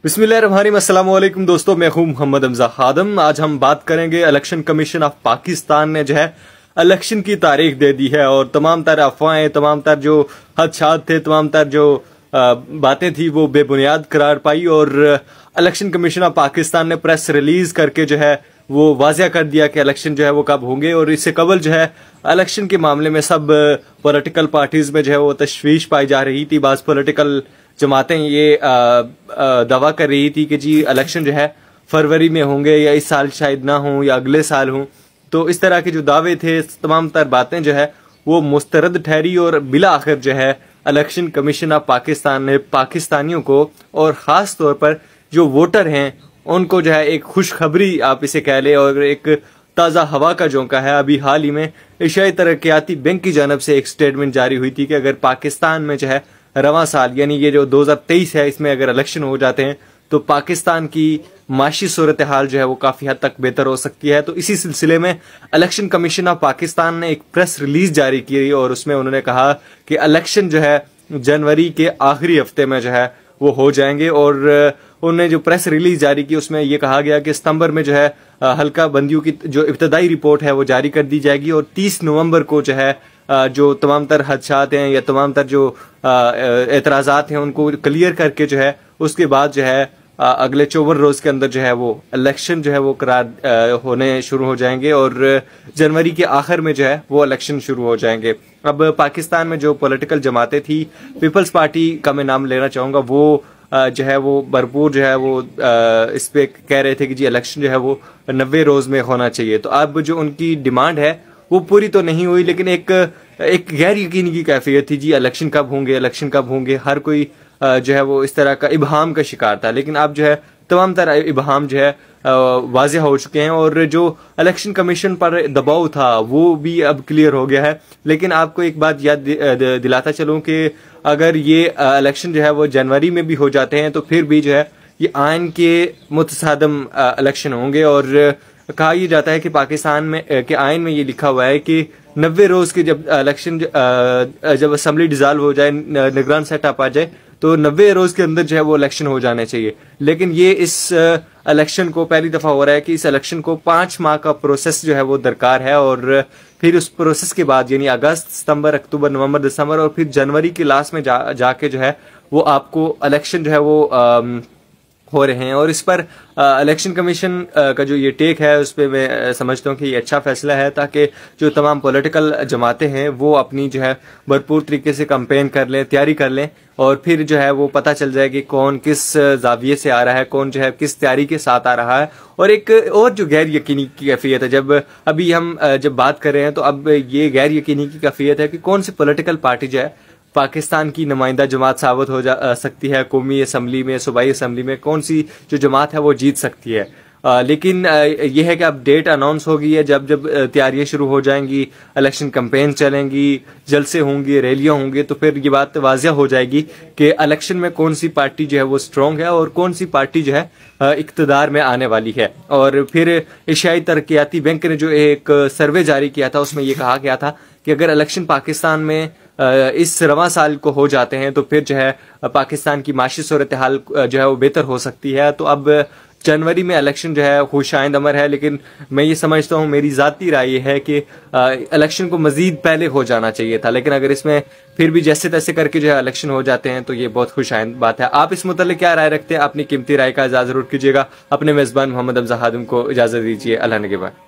बिस्मिल्लाहिर्रहमानिर्रहीम। अस्सलाम वालेकुम दोस्तों, मैं हूं मोहम्मद हमजा खादम। आज हम बात करेंगे इलेक्शन कमीशन ऑफ पाकिस्तान ने जो है इलेक्शन की तारीख दे दी है और तमाम तर अफवाहें, तमाम तर जो खदशात थे, तमाम तर जो बातें थी वो बेबुनियाद करार पाई और इलेक्शन कमीशन ऑफ पाकिस्तान ने प्रेस रिलीज करके जो है वो वाजिया कर दिया कि इलेक्शन जो है वो कब होंगे। और इससे कबल जो है इलेक्शन के मामले में सब पॉलिटिकल पार्टीज में जो है वो तशवीश पाई जा रही थी। बाज़ पॉलिटिकल जमातें ये दावा कर रही थी कि जी इलेक्शन जो है फरवरी में होंगे या इस साल शायद ना हो या अगले साल हों। तो इस तरह के जो दावे थे, तमाम तर बातें जो है वो मुस्तरद ठहरी और बिला आखिर जो है इलेक्शन कमीशन ऑफ पाकिस्तान ने पाकिस्तानियों को और ख़ास तौर पर जो वोटर हैं उनको जो है एक खुशखबरी आप इसे कह लें और एक ताज़ा हवा का झोंका है। अभी हाल ही में एशियाई तरक्याती बैंक की जानब से एक स्टेटमेंट जारी हुई थी कि अगर पाकिस्तान में जो है रवां साल यानी ये जो 2023 है इसमें अगर इलेक्शन हो जाते हैं तो पाकिस्तान की माशी सूरत हाल जो है वो काफ़ी हद तक बेहतर हो सकती है। तो इसी सिलसिले में इलेक्शन कमीशन ऑफ पाकिस्तान ने एक प्रेस रिलीज जारी की और उसमें उन्होंने कहा कि इलेक्शन जो है जनवरी के आखिरी हफ्ते में जो है वो हो जाएंगे। और उन्होंने जो प्रेस रिलीज जारी की उसमें ये कहा गया कि सितंबर में जो है हल्का बंदियों की जो इब्तदाई रिपोर्ट है वो जारी कर दी जाएगी और 30 नवंबर को जो है जो तमाम तर हदशात हैं या तमाम तर जो एतराज़ात हैं उनको क्लियर करके जो है उसके बाद जो है अगले 54 रोज के अंदर जो है वो इलेक्शन जो है वो करार होने शुरू हो जाएंगे और जनवरी के आखिर में जो है वो इलेक्शन शुरू हो जाएंगे। अब पाकिस्तान में जो पॉलिटिकल जमातें थी, पीपल्स पार्टी का मैं नाम लेना चाहूँगा, वो जो है वो भरपूर जो है वो इस पे कह रहे थे कि जी इलेक्शन जो है वो 90 रोज में होना चाहिए। तो अब जो उनकी डिमांड है वो पूरी तो नहीं हुई, लेकिन एक गैर यकीनी की कैफियत थी, जी इलेक्शन कब होंगे, इलेक्शन कब होंगे। हर कोई जो है वो इस तरह का इबहाम का शिकार था, लेकिन अब जो है तमाम तरह इबहाम जो है वाज़ेह हो चुके हैं और जो इलेक्शन कमीशन पर दबाव था वो भी अब क्लियर हो गया है। लेकिन आपको एक बात याद दिलाता चलूं कि अगर ये इलेक्शन जो है वो जनवरी में भी हो जाते हैं तो फिर भी जो है ये आइन के मुतसादम इलेक्शन होंगे। और कहा यह जाता है कि पाकिस्तान में के आइन में ये लिखा हुआ है कि 90 रोज के जब इलेक्शन जब असम्बली डिजॉल्व हो जाए, निगरान सेटअप आ जाए, तो 90 रोज के अंदर जो है वो इलेक्शन हो जाने चाहिए। लेकिन ये इस इलेक्शन को पहली दफा हो रहा है कि इस इलेक्शन को 5 माह का प्रोसेस जो है वो दरकार है और फिर उस प्रोसेस के बाद यानी अगस्त, सितंबर, अक्टूबर, नवंबर, दिसंबर और फिर जनवरी के लास्ट में जाके जो है वो आपको इलेक्शन जो है वो हो रहे हैं। और इस पर इलेक्शन कमीशन का जो ये टेक है उस पर मैं समझता हूँ कि ये अच्छा फैसला है ताकि जो तमाम पॉलिटिकल जमातें हैं वो अपनी जो है भरपूर तरीके से कैंपेन कर लें, तैयारी कर लें और फिर जो है वो पता चल जाए कि कौन किस जाविये से आ रहा है, कौन जो है किस तैयारी के साथ आ रहा है। और एक और जो गैर यकीनी की कैफियत है, जब अभी हम जब बात कर रहे हैं तो अब ये गैर यकीनी की कैफियत है कि कौन सी पॉलिटिकल पार्टी जो है पाकिस्तान की नुमाइंदा जमात साबित हो सकती है कौमी असम्बली में, सूबाई असम्बली में, कौन सी जो जमात है वो जीत सकती है। लेकिन यह है कि अब डेट अनाउंस हो गई है, जब जब तैयारियां शुरू हो जाएंगी, इलेक्शन कैंपेन चलेंगी, जलसे होंगे, रैलियां होंगी, तो फिर ये बात वाज़िया हो जाएगी कि इलेक्शन में कौन सी पार्टी जो है वो स्ट्रॉन्ग है और कौन सी पार्टी जो है इक़्तिदार में आने वाली है। और फिर एशियाई तरक्याती बैंक ने जो एक सर्वे जारी किया था उसमें यह कहा गया था कि अगर इलेक्शन पाकिस्तान में इस रवां साल को हो जाते हैं तो फिर जो है पाकिस्तान की माशी सूरत हाल जो है वो बेहतर हो सकती है। तो अब जनवरी में इलेक्शन जो है खुशाइंद अमर है, लेकिन मैं ये समझता हूँ, मेरी ज़ाती राय ये है कि इलेक्शन को मजीद पहले हो जाना चाहिए था। लेकिन अगर इसमें फिर भी जैसे तैसे करके जो है इलेक्शन हो जाते हैं तो ये बहुत खुशाइंद बात है। आप इस मुताल्लिक़ क्या राय रखते हैं? अपनी कीमती राय का इज़हार ज़रूर कीजिएगा। अपने मेज़बान मोहम्मद हमजा खादिम को इजाज़त दीजिए। अल्लाह निगहबान।